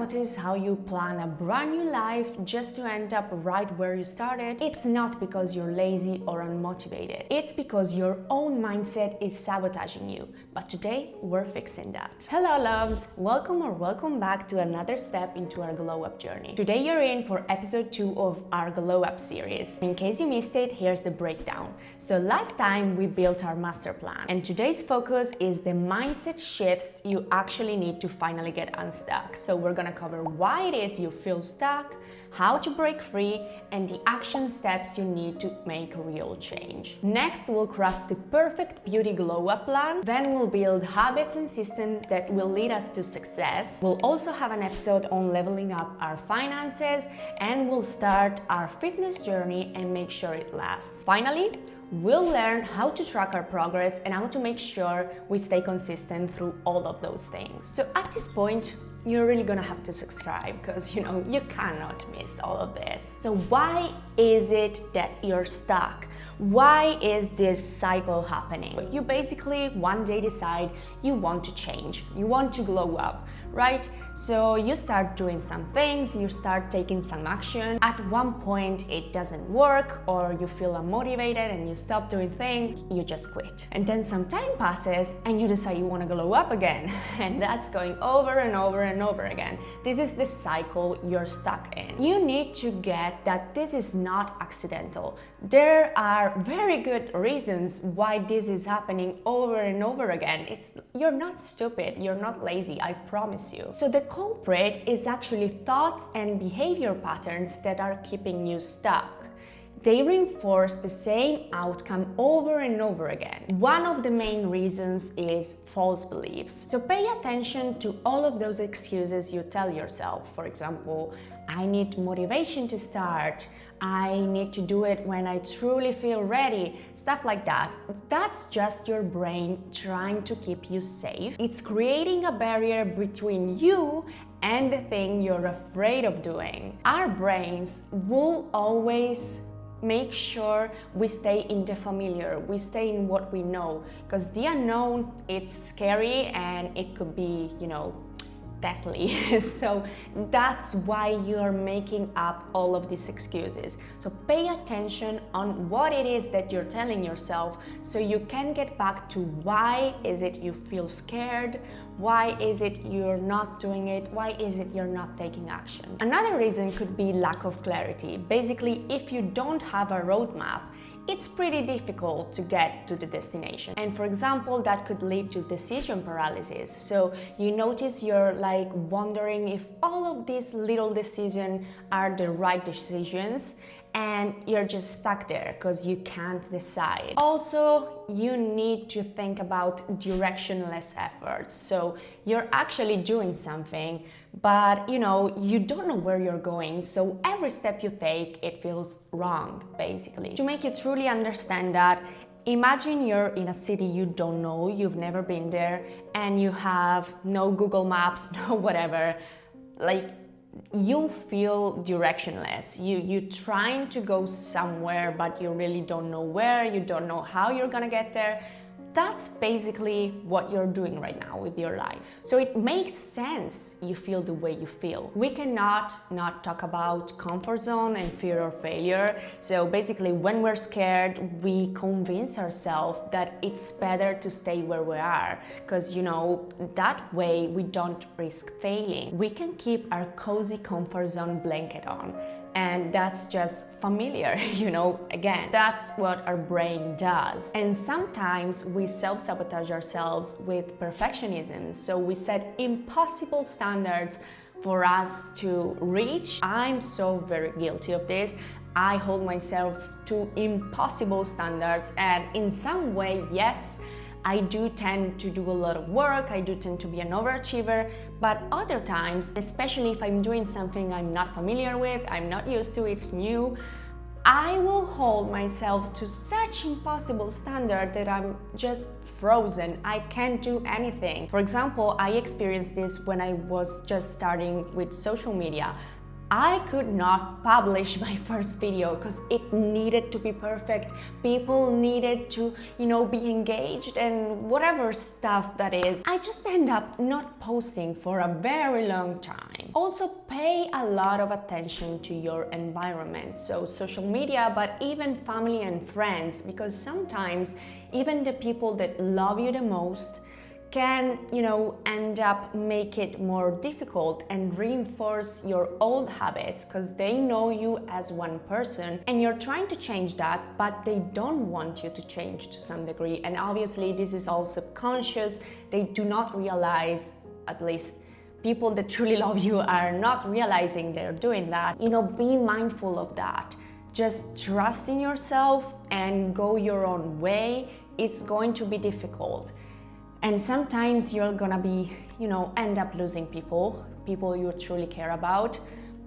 notice how you plan a brand new life just to end up right where you started? It's not because you're lazy or unmotivated. It's because your own mindset is sabotaging you. But today, we're fixing that. Hello loves! Welcome back to another step into our Glow Up journey. Today you're in for episode 2 of our Glow Up series. In case you missed it, here's the breakdown. So last time we built our master plan, and today's focus is the mindset shifts you actually need to finally get unstuck. So we're gonna cover why it is you feel stuck, how to break free, and the action steps you need to make real change. Next, we'll craft the perfect beauty glow up plan. Then we'll build habits and systems that will lead us to success. We'll also have an episode on leveling up our finances, and we'll start our fitness journey and make sure it lasts. Finally, we'll learn how to track our progress and how to make sure we stay consistent through all of those things. So at this point, you're really gonna have to subscribe because you cannot miss all of this. So why is it that you're stuck? Why is this cycle happening? You basically one day decide you want to change, you want to glow up, right? So you start doing some things, you start taking some action. At one point it doesn't work, or you feel unmotivated and you stop doing things, you just quit. And then some time passes and you decide you want to glow up again. And that's going over and over and over again. This is the cycle you're stuck in. You need to get that this is not accidental. There are very good reasons why this is happening over and over again. You're not stupid, you're not lazy, I promise you. So the culprit is actually thoughts and behavior patterns that are keeping you stuck. They reinforce the same outcome over and over again. One of the main reasons is false beliefs. So pay attention to all of those excuses you tell yourself. For example, I need motivation to start. I need to do it when I truly feel ready. Stuff like that. That's just your brain trying to keep you safe. It's creating a barrier between you and the thing you're afraid of doing. Our brains will always make sure we stay in the familiar, we stay in what we know, because the unknown, it's scary and it could be, deathly. So that's why you're making up all of these excuses. So pay attention on what it is that you're telling yourself so you can get back to why is it you feel scared, why is it you're not doing it, why is it you're not taking action. Another reason could be lack of clarity. Basically, if you don't have a roadmap, it's pretty difficult to get to the destination. And for example, that could lead to decision paralysis. So you notice you're wondering if all of these little decisions are the right decisions, and you're just stuck there because you can't decide. Also, you need to think about directionless efforts. So you're actually doing something, but you don't know where you're going. So every step you take, it feels wrong, basically. To make you truly understand that, imagine you're in a city you don't know, you've never been there, and you have no Google Maps, no whatever. You feel directionless. You're trying to go somewhere, but you really don't know where, you don't know how you're gonna get there. That's basically what you're doing right now with your life. So it makes sense you feel the way you feel. We cannot not talk about comfort zone and fear of failure. So basically, when we're scared, we convince ourselves that it's better to stay where we are, because that way we don't risk failing. We can keep our cozy comfort zone blanket on, and that's just familiar, again, that's what our brain does. And sometimes we self-sabotage ourselves with perfectionism. So we set impossible standards for us to reach. I'm so very guilty of this. I hold myself to impossible standards, and in some way, yes, I do tend to do a lot of work, I do tend to be an overachiever, but other times, especially if I'm doing something I'm not familiar with, I'm not used to, it's new, I will hold myself to such impossible standard that I'm just frozen. I can't do anything. For example, I experienced this when I was just starting with social media. I could not publish my first video because it needed to be perfect. People needed to, be engaged and whatever stuff that is. I just end up not posting for a very long time. Also, pay a lot of attention to your environment. So social media, but even family and friends, because sometimes even the people that love you the most can, end up make it more difficult and reinforce your old habits because they know you as one person and you're trying to change that, but they don't want you to change to some degree. And obviously this is all subconscious. They do not realize, at least people that truly love you are not realizing they're doing that. Be mindful of that. Just trust in yourself and go your own way. It's going to be difficult. And sometimes you're gonna be, end up losing people you truly care about,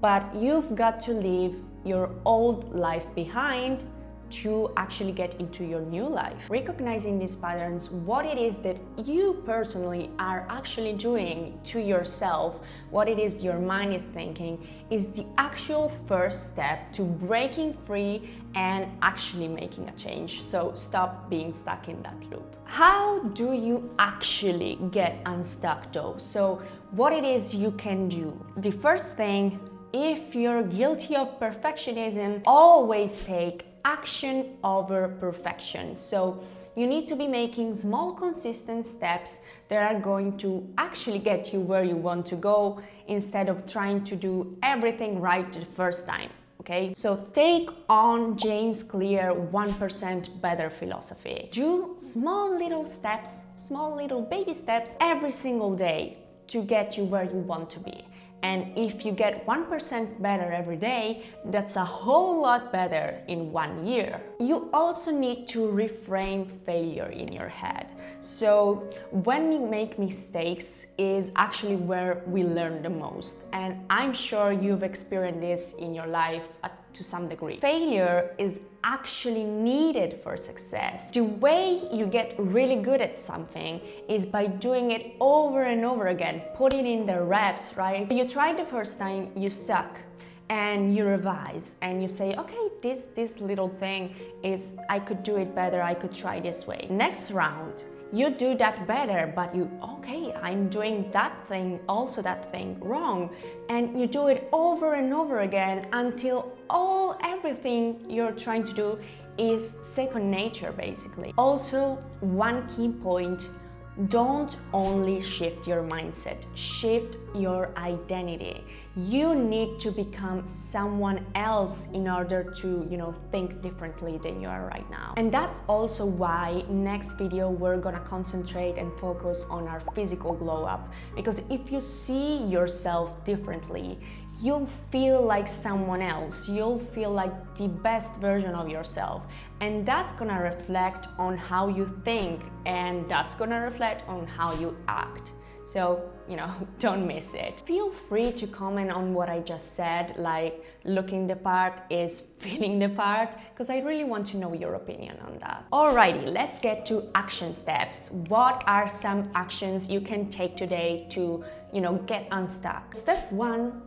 but you've got to leave your old life behind to actually get into your new life. Recognizing these patterns, what it is that you personally are actually doing to yourself, what it is your mind is thinking, is the actual first step to breaking free and actually making a change. So stop being stuck in that loop. How do you actually get unstuck though? So what it is you can do. The first thing, if you're guilty of perfectionism, always take action over perfection. So you need to be making small consistent steps that are going to actually get you where you want to go instead of trying to do everything right the first time. Okay, so take on James Clear 1% better philosophy. Do small little steps, small little baby steps every single day to get you where you want to be. And if you get 1% better every day, that's a whole lot better in 1 year. You also need to reframe failure in your head. So when we make mistakes is actually where we learn the most. And I'm sure you've experienced this in your life to some degree. Failure is actually needed for success. The way you get really good at something is by doing it over and over again, putting in the reps, right? You try the first time, you suck, and you revise and you say, okay, this little thing is, I could do it better, I could try this way. Next round, you do that better, but okay, I'm doing that thing, also that thing wrong. And you do it over and over again until everything you're trying to do is second nature, basically. Also, one key point, don't only shift your mindset, shift your identity. You need to become someone else in order to, think differently than you are right now. And that's also why next video we're gonna concentrate and focus on our physical glow up. Because if you see yourself differently, you'll feel like someone else. You'll feel like the best version of yourself. And that's gonna reflect on how you think, and that's gonna reflect on how you act. So, don't miss it. Feel free to comment on what I just said, like looking the part is feeling the part, because I really want to know your opinion on that. Alrighty, let's get to action steps. What are some actions you can take today to, get unstuck? Step 1,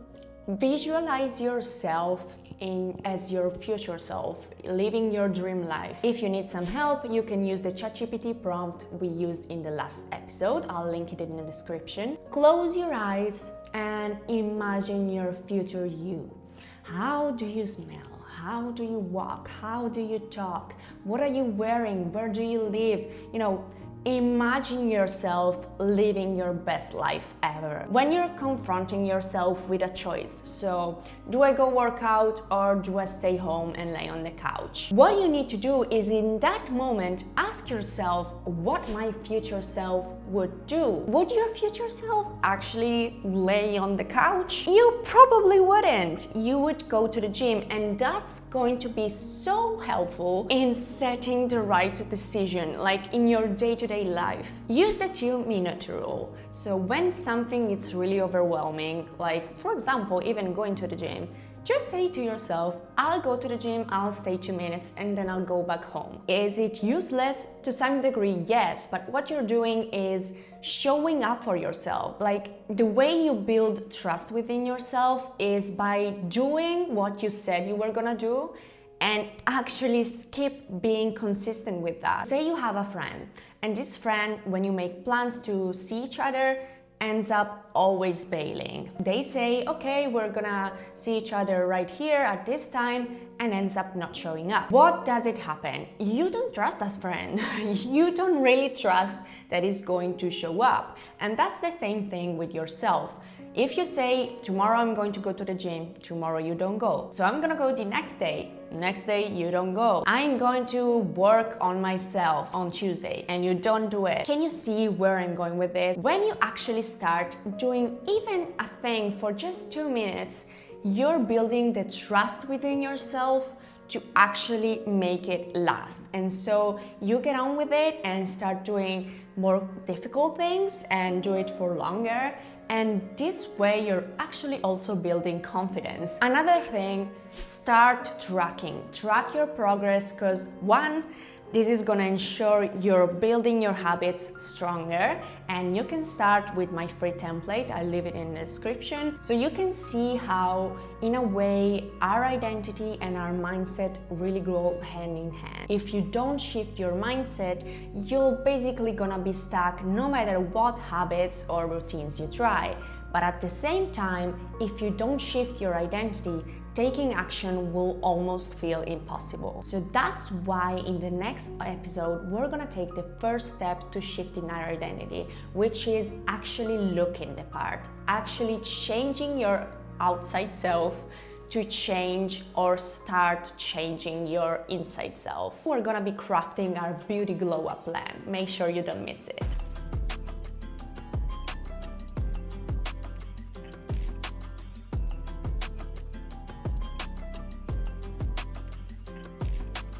visualize yourself as your future self, living your dream life. If you need some help, you can use the ChatGPT prompt we used in the last episode. I'll link it in the description. Close your eyes and imagine your future you. How do you smell? How do you walk? How do you talk? What are you wearing? Where do you live? Imagine yourself living your best life ever. When you're confronting yourself with a choice, so do I go work out or do I stay home and lay on the couch? What you need to do is in that moment, ask yourself what my future self would do. Would your future self actually lay on the couch? You probably wouldn't. You would go to the gym, and that's going to be so helpful in setting the right decision, like in your day-to-day life. Use the 2-minute rule. So when something is really overwhelming, like for example, even going to the gym, just say to yourself, I'll go to the gym, I'll stay 2 minutes, and then I'll go back home. Is it useless? To some degree, yes, but what you're doing is showing up for yourself. Like, the way you build trust within yourself is by doing what you said you were gonna do and actually keep being consistent with that. Say you have a friend, and this friend, when you make plans to see each other, ends up always bailing. They say, okay, we're gonna see each other right here at this time, and ends up not showing up. What does it happen? You don't trust that friend. You don't really trust that he's going to show up. And that's the same thing with yourself. If you say, tomorrow I'm going to go to the gym, tomorrow you don't go. So I'm gonna go the next day you don't go. I'm going to work on myself on Tuesday, and you don't do it. Can you see where I'm going with this? When you actually start doing even a thing for just 2 minutes, you're building the trust within yourself to actually make it last. And so you get on with it and start doing more difficult things and do it for longer. And this way you're actually also building confidence. Another thing, start tracking. Track your progress, because one, this is gonna ensure you're building your habits stronger, and you can start with my free template. I'll leave it in the description. So you can see how, in a way, our identity and our mindset really grow hand in hand. If you don't shift your mindset, you're basically gonna be stuck no matter what habits or routines you try. But at the same time, if you don't shift your identity, taking action will almost feel impossible. So that's why in the next episode, we're gonna take the first step to shifting our identity, which is actually looking the part, actually changing your outside self to change or start changing your inside self. We're gonna be crafting our beauty glow up plan. Make sure you don't miss it.